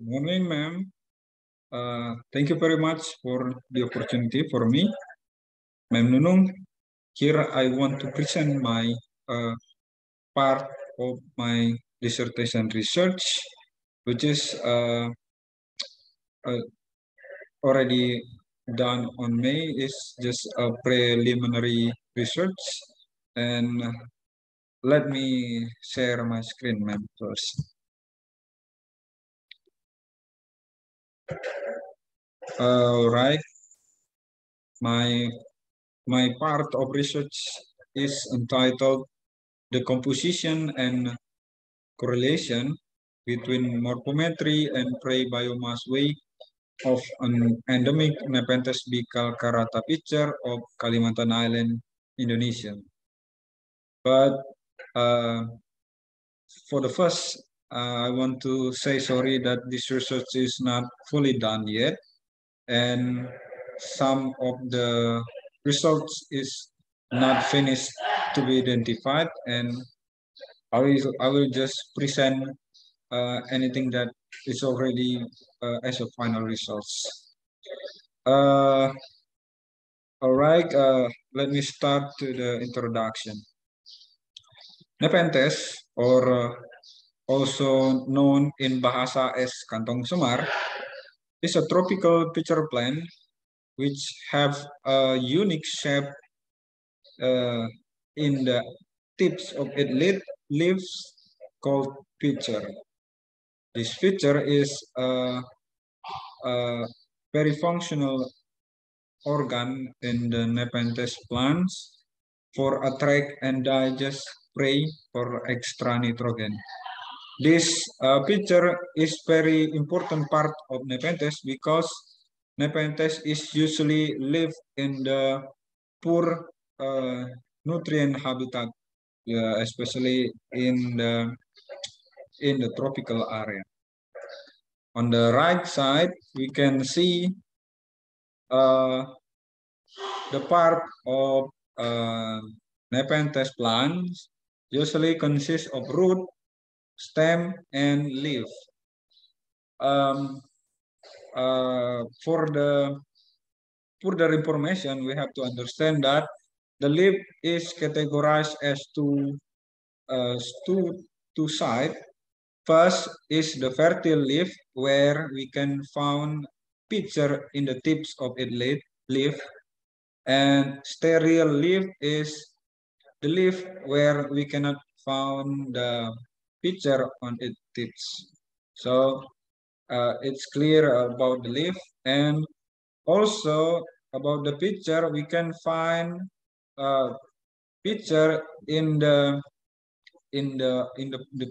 Morning, ma'am. Thank you very much for the opportunity for me, Ma'am Nunung. Here I want to present my part of my dissertation research, which is uh, already done on May. Is just a preliminary research, and let me share my screen, ma'am, first. All right, my my part of research is entitled "The Composition and Correlation between Morphometry and Prey Biomass Weight of an Endemic Nepenthes bicalcarata Pitcher of Kalimantan Island, Indonesia." But uh, for the first, I want to say sorry that this research is not fully done yet, and some of the results is not finished to be identified, and I will just present anything that is already as a final results. Uh, all right, let me start to the introduction. Nepenthes, or also known in Bahasa as Kantong Semar, is a tropical pitcher plant which have a unique shape uh, in the tips of its leaves called pitcher. This feature is a very functional organ in the Nepenthes plants for attract and digest prey for extra nitrogen. This picture is very important part of Nepenthes because Nepenthes is usually live in the poor nutrient habitat, especially in the tropical area. On the right side, we can see uh, the part of Nepenthes plants usually consists of root, stem, and leaf. Um, for the further information, we have to understand that the leaf is categorized as uh, two, two sides. First is the fertile leaf, where we can find pitcher in the tips of its leaf, and sterile leaf is the leaf where we cannot find the pitcher on its tips. So it's clear about the leaf, and also about the pitcher, we can find pitcher in the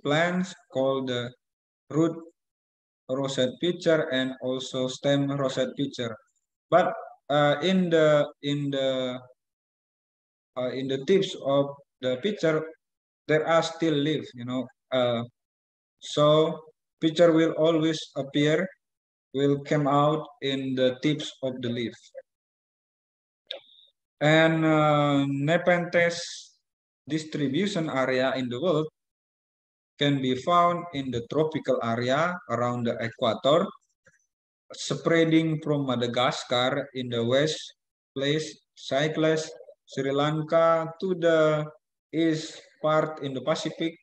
plants called the root rosette pitcher and also stem rosette pitcher. But in the tips of the pitcher, there are still leaves. So pitcher will always appear, will come out in the tips of the leaf. And Nepenthes distribution area in the world can be found in the tropical area around the equator, spreading from Madagascar in the west, place Cycles, Sri Lanka to the east part in the Pacific,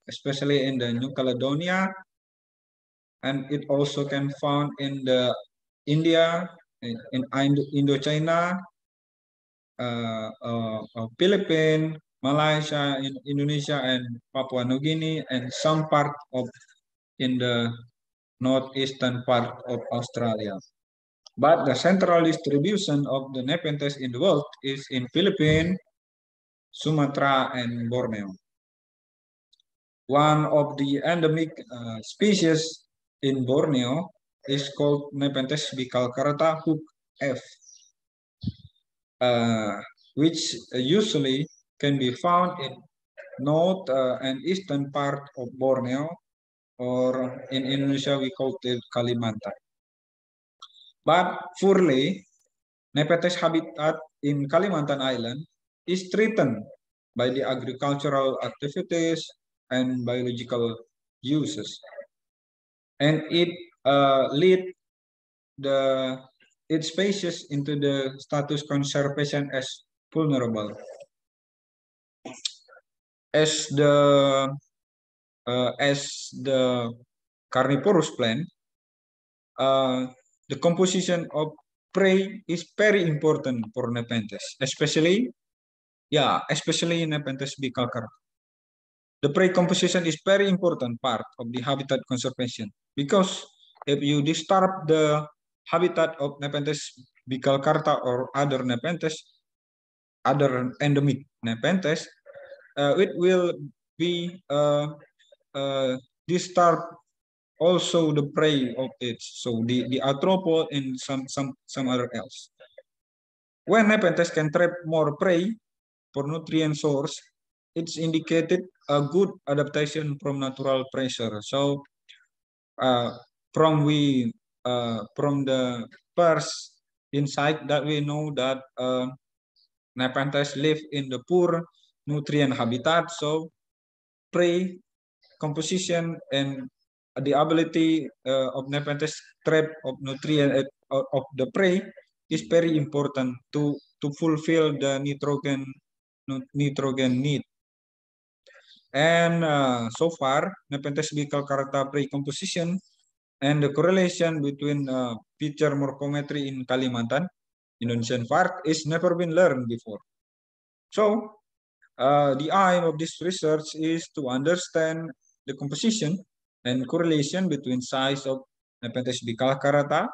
especially in the New Caledonia, and it also can found in the India, in Indochina, Philippines, Malaysia, in Indonesia, and Papua New Guinea, and some part of in the northeastern part of Australia. But the central distribution of the Nepenthes in the world is in Philippines, Sumatra, and Borneo. One of the endemic species in Borneo is called Nepenthes bicalcarata Hook F, which usually can be found in north and eastern part of Borneo, or in Indonesia we call it Kalimantan. But poorly, Nepenthes habitat in Kalimantan Island is threatened by the agricultural activities and biological uses. and it lead its species into the status conservation as vulnerable. As the carnivorous plant, the composition of prey is very important for Nepenthes, especially in Nepenthes bicacara. The prey composition is very important part of the habitat conservation because if you disturb the habitat of Nepenthes bicacarta or other Nepenthes, other endemic Nepenthes, it will be disturb also the prey of it, so the arthropod and some other else. When Nepenthes can trap more prey for nutrient source, it's indicated a good adaptation from natural pressure. So uh, from the first insight that we know that Nepenthes live in the poor nutrient habitat, so prey composition and the ability of Nepenthes trap of nutrient of the prey is very important to fulfill the nitrogen need. And so far, Nepenthes bicacarta prey composition and the correlation between picture morphometry in Kalimantan, Indonesian FARC, is never been learned before. So the aim of this research is to understand the composition and correlation between size of Nepenthes bicacarta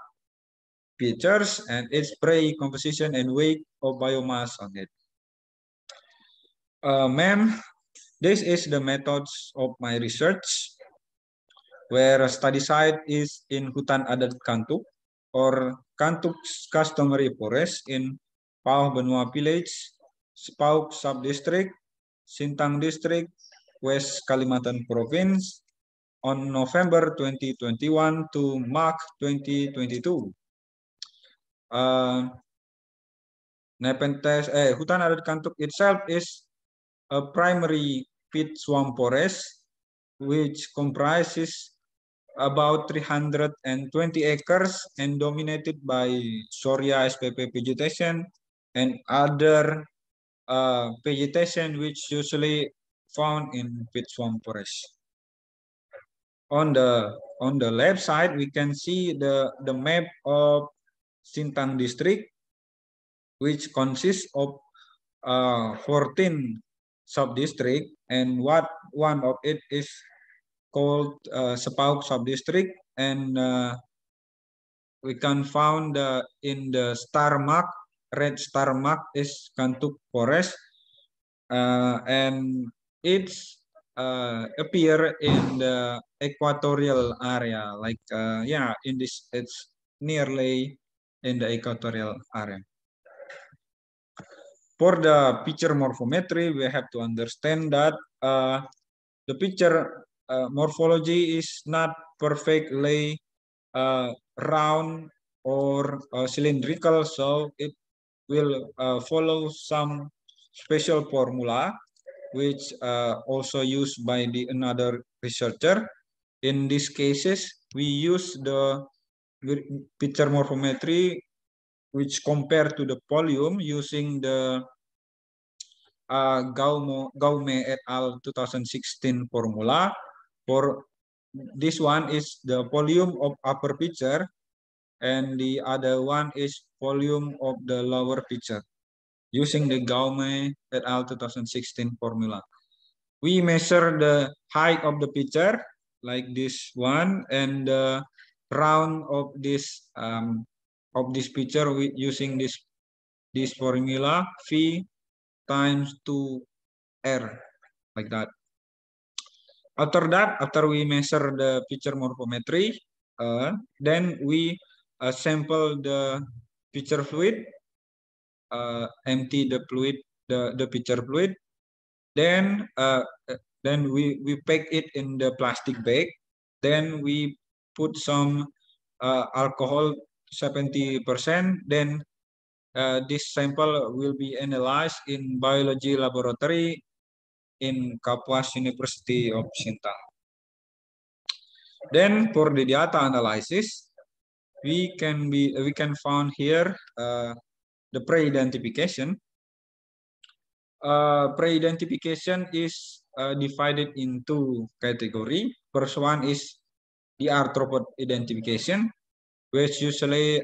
features and its prey composition and weight of biomass on it. Ma'am, this is the methods of my research, where a study site is in Hutan Adat Kantuk or Kantuk's customary forest in Pauh Benua Village, Pauh Subdistrict, Sintang District, West Kalimantan Province on November 2021 to March 2022. Nepenthes, Hutan Adat Kantuk itself is a primary peat swamp forest which comprises about 320 acres and dominated by Soria spp vegetation and other vegetation which usually found in peat swamp forest. On the left side, we can see the map of Sintang district, which consists of 14 sub-district, and one of it is called Sepauk sub-district, and we can found in the star mark, red star mark is Kantuk forest, and it's appear in the equatorial area, like in this, it's nearly in the equatorial area. For the picture morphometry, we have to understand that the picture morphology is not perfectly round or cylindrical, so it will follow some special formula which also used by another researcher. In these cases, we use the picture morphometry which compare to the volume using the Gaume et al. 2016 formula. For this one is the volume of upper picture, and the other one is volume of the lower picture using the Gaume et al. 2016 formula. We measure the height of the picture like this one, and the round of this picture using this formula V times 2R, like that. After that, after we measure the picture morphometry, then we sample the picture fluid, empty the fluid, the picture fluid. Then we pack it in the plastic bag. Then we put some alcohol 70%. Then this sample will be analyzed in biology laboratory in Kapuas University of Sintang. Then for the data analysis, we can found here the pre-identification. Pre-identification is divided into category. First one is the arthropod identification, which usually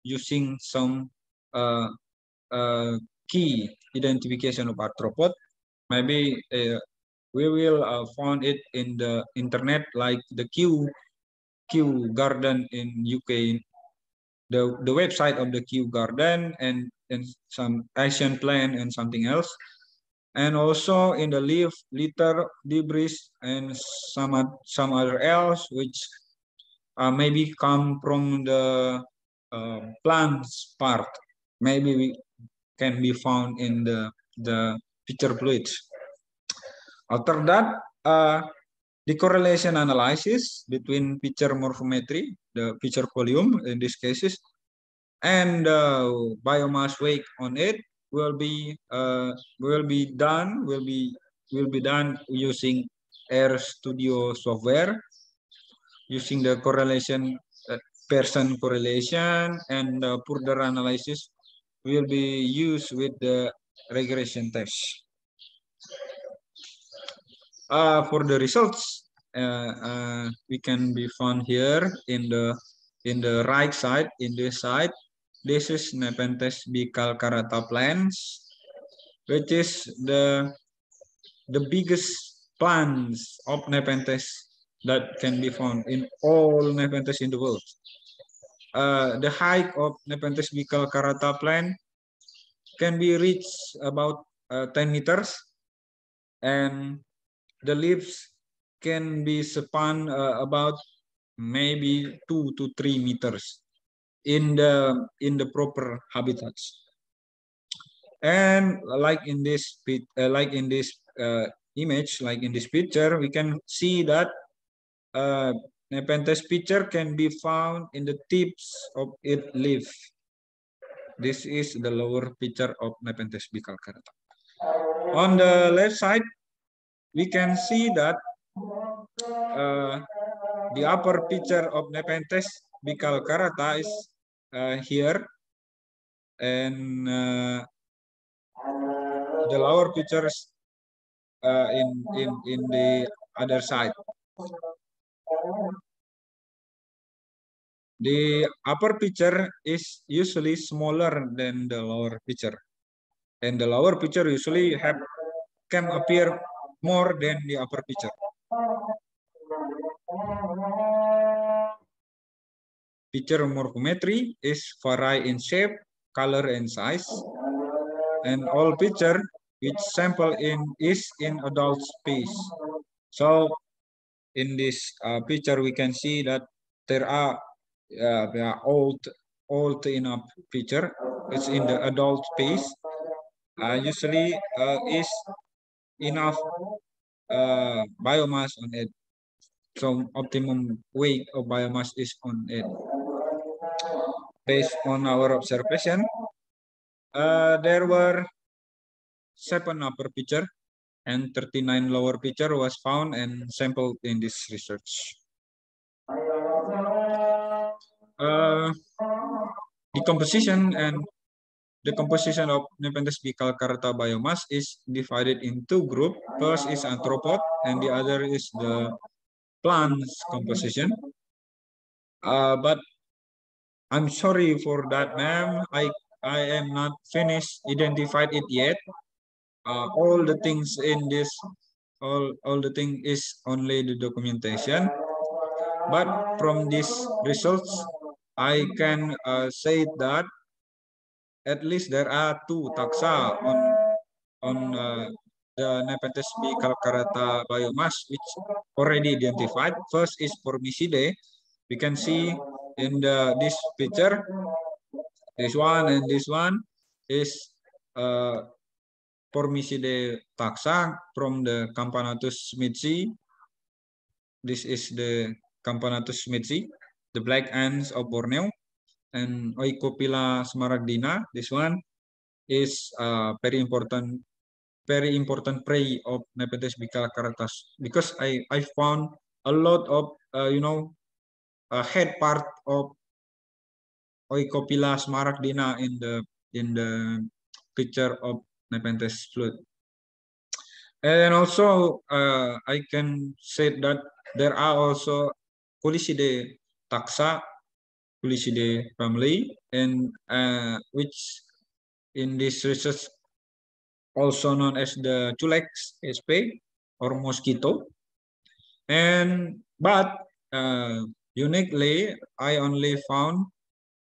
using some uh, key identification of arthropod. Maybe we will find it in the internet, like the Kew Garden in UK, the website of the Kew Garden, and some action plan and something else, and also in the leaf litter debris and some other else which maybe come from the plants part. Maybe we can be found in the picture fluids. After that, the correlation analysis between picture morphometry, the picture volume in these cases, and biomass weight on it will be done using Air Studio software, using the correlation Pearson correlation, and further analysis will be used with the regression test. For the results, we can be found here in the right side. In this side, this is Nepenthes bicalcarata plants, which is the biggest plants of Nepenthes that can be found in all Nepenthes in the world. The height of Nepenthes bicalcarata plant can be reached about 10 meters, and the leaves can be span about maybe 2 to 3 meters in the proper habitats. And like in this image, like in this picture, we can see that Nepenthes picture can be found in the tips of its leaf. This is the lower picture of Nepenthes bicalcarata. On the left side, we can see that the upper picture of Nepenthes bicalcarata is here, and the lower pictures in the other side. The upper picture is usually smaller than the lower picture, and the lower picture usually can appear more than the upper picture. Picture morphometry is vary in shape, color, and size, and all picture which sample is in adult space. So in this picture, we can see that there are old enough picture. It's in the adult space. Usually is enough biomass on it. So optimum weight of biomass is on it. Based on our observation, there were 7 upper picture and 39 lower picture was found and sampled in this research. The composition of Nepenthes bicalcarata biomass is divided in 2 groups. First is arthropod, and the other is the plants composition. But I'm sorry for that, ma'am. I am not finished identified it yet. All the things in this, all the thing is only the documentation. But from these results, I can say that at least there are 2 taxa on the Nepenthes bicalcarata biomass which already identified. First is Formicidae. We can see in this picture, this one and this one is Formicidae taxa from the Campanatus smithsii. This is the Campanatus smithsii, the black ants of Borneo, and Oikopila smaragdina. This one is very important prey of Nepenthes bicalcarata because I found a lot of a head part of Oikopila smaragdina in the picture of Nepenthes flute. And also I can say that there are also Culicidae taxa, Culicidae family, and which in this research also known as the Culex sp or mosquito. And but uniquely, I only found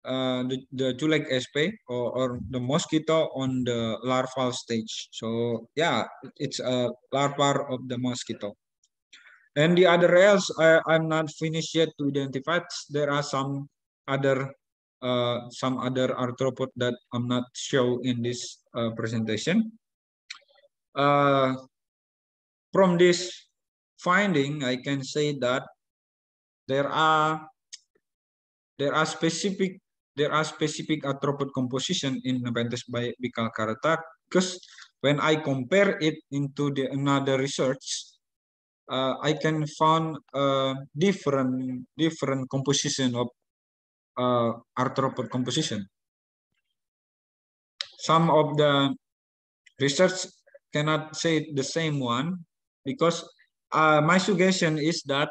the Culex sp or the mosquito on the larval stage. So yeah, it's a larva of the mosquito. And the other rails, I'm not finished yet to identify. There are some other arthropod that I'm not show in this presentation. From this finding, I can say that there are there are specific arthropod composition in Nepenthes bicalcarata, because when I compare it into the another research, I can find different composition of arthropod composition. Some of the research cannot say the same one, because my suggestion is that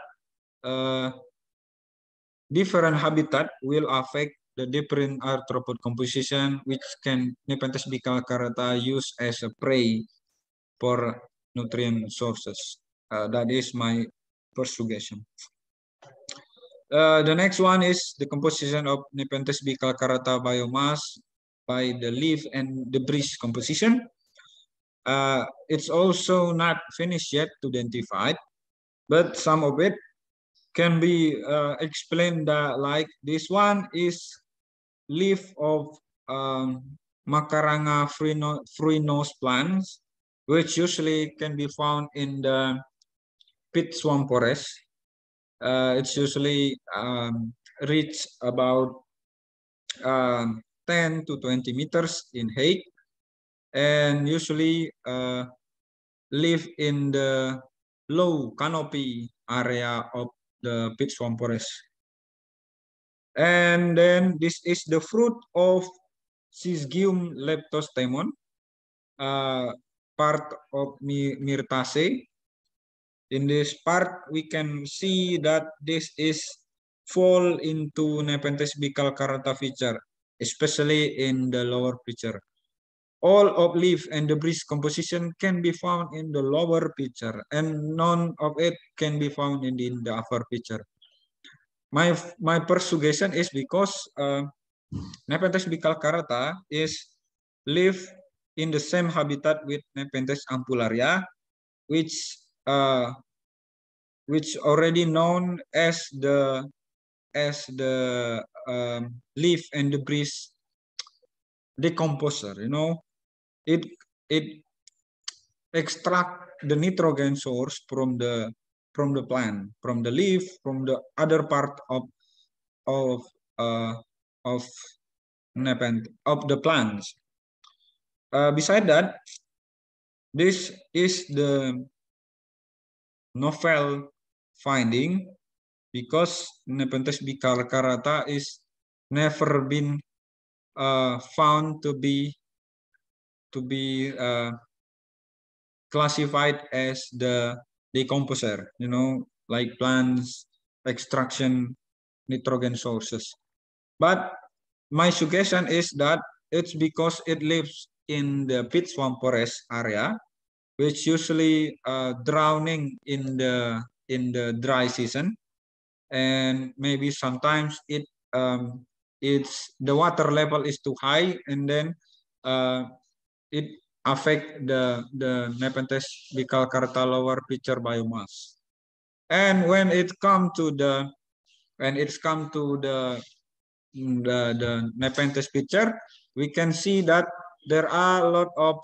different habitat will affect the different arthropod composition, which can Nepenthes bicalcarata use as a prey for nutrient sources. That is my first suggestion. The next one is the composition of Nepenthes bicalcarata biomass by the leaf and debris composition. It's also not finished yet to identify, but some of it can be explained like this one is leaf of Macaranga fruinos plants, which usually can be found in the pit swamp forest. It's usually reach about 10 to 20 meters in height, and usually live in the low canopy area of the pit swamp forest. And then this is the fruit of Syzygium leptostemon, part of Myrtaceae. In this part, we can see that this is fall into Nepenthes bicalcarata feature, especially in the lower picture. All of leaf and debris composition can be found in the lower picture, and none of it can be found in the upper picture. My first suggestion is because Nepenthes bicalcarata is live in the same habitat with Nepenthes ampullaria, which already known as the leaf and debris decomposer. It extract the nitrogen source from the plant, from the leaf, from the other part of uh, of Nepenthes of the plants. Beside that, this is the novel finding, because Nepenthes bicalcarata is never been found to be classified as the decomposer, like plants extraction nitrogen sources. But my suggestion is that it's because it lives in the pit swamp forest area, which usually drowning in the dry season, and maybe sometimes it's the water level is too high, and then it affect the Nepenthes bicalcarata lower pitcher biomass. And when it's come to the Nepenthes pitcher, we can see that there are a lot of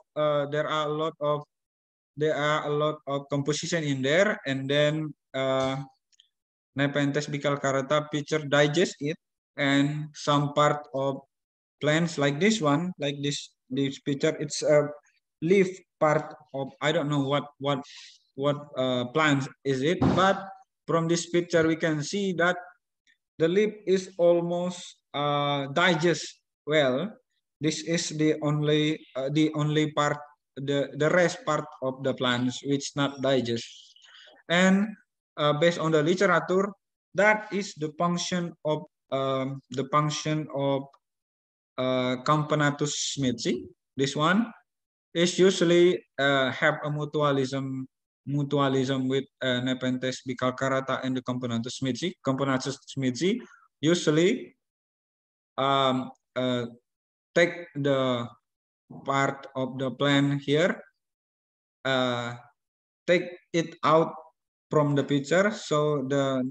composition in there, and then Nepenthes bicalcarata pitcher digest it, and some part of plants like this one, like this picture, it's a leaf part of, I don't know what plants is it, but from this picture we can see that the lip is almost digest well. This is the only part, the rest part of the plants which not digest. And based on the literature, that is the function of Camponotus smithii. This one is usually have a mutualism with Nepenthes bicalcarata and the Camponotus smithii. Camponotus smithii usually take the part of the plant here, take it out from the picture, so the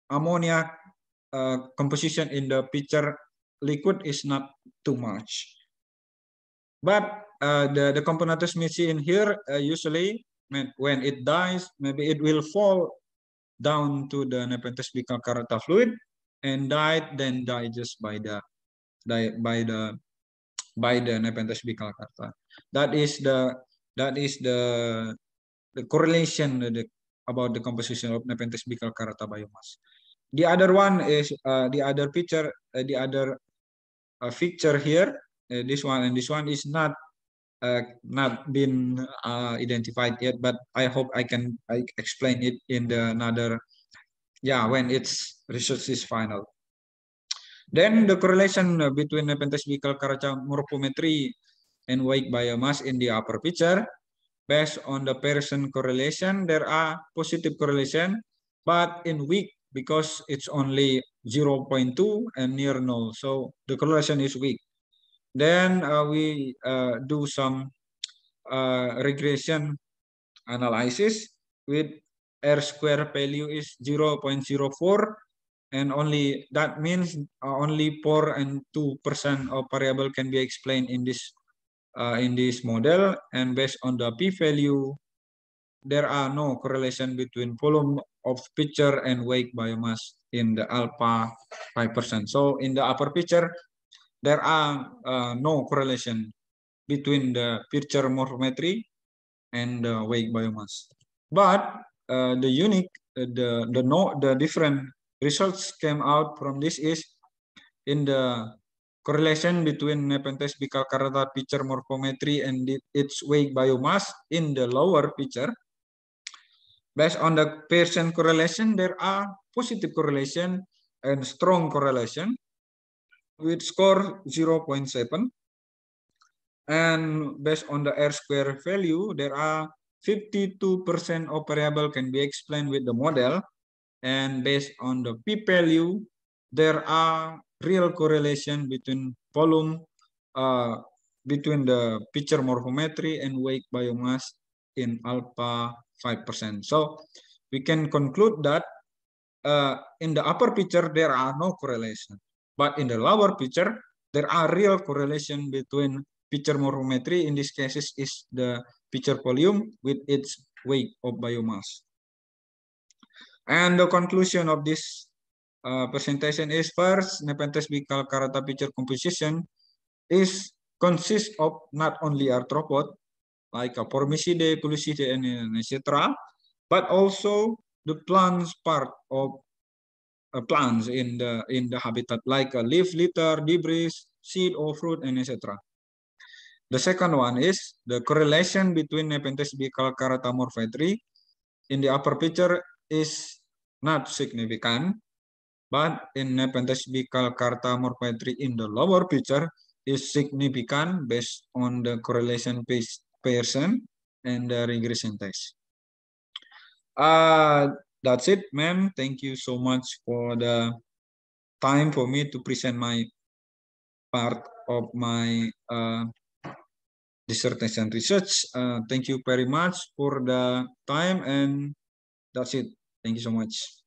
ammonia composition in the picture liquid is not too much. But the Camponotus smithii in here usually when it dies, maybe it will fall down to the Nepenthes bicalcarata fluid and died, then digest by the Nepenthes bicalcarata. That is the correlation about the composition of Nepenthes bicalcarata biomass. The other one is the other picture, the other feature here. This one and this one is not been identified yet, but I hope I explain it in the another, when its research is final. Then the correlation between Nepenthes bicalcarata morphometry and wake biomass in the upper picture. Based on the Pearson correlation, there are positive correlation, but in weak because it's only 0.2 and near null. So the correlation is weak. Then we do some regression analysis with R square value is 0.04, and only that means only 4 and 2% of variable can be explained in this model. And based on the p-value, there are no correlation between volume of picture and wake biomass in the alpha 5%. So in the upper picture, there are no correlation between the picture morphometry and the wake biomass. But the unique, the different results came out from this is in the correlation between Nepenthes bicalcarata picture morphometry and its wake biomass in the lower picture. Based on the Pearson correlation, there are positive correlation and strong correlation with score 0.7. And based on the R square value, there are 52% of variable can be explained with the model. And based on the p-value, there are real correlation between volume, between the picture morphometry and wake biomass in alpha 5%. So we can conclude that in the upper picture, there are no correlation. But in the lower picture, there are real correlation between picture morphometry, in this cases is the picture volume with its weight of biomass. And the conclusion of this presentation is, first, Nepenthes bicalcarata picture composition consists of not only arthropod like Formicidae, Pellucidae, and etc., but also the plants part of plants in the habitat like leaf litter, debris, seed or fruit, and etc. The second one is the correlation between Nepenthes bicalcarata morphometry in the upper picture is not significant, but in Nepenthes bicalcarata morphometry in the lower picture is significant based on the correlation Pearson and the regression test. That's it, ma'am. Thank you so much for the time for me to present my part of my dissertation research. Thank you very much for the time, and that's it. Thank you so much.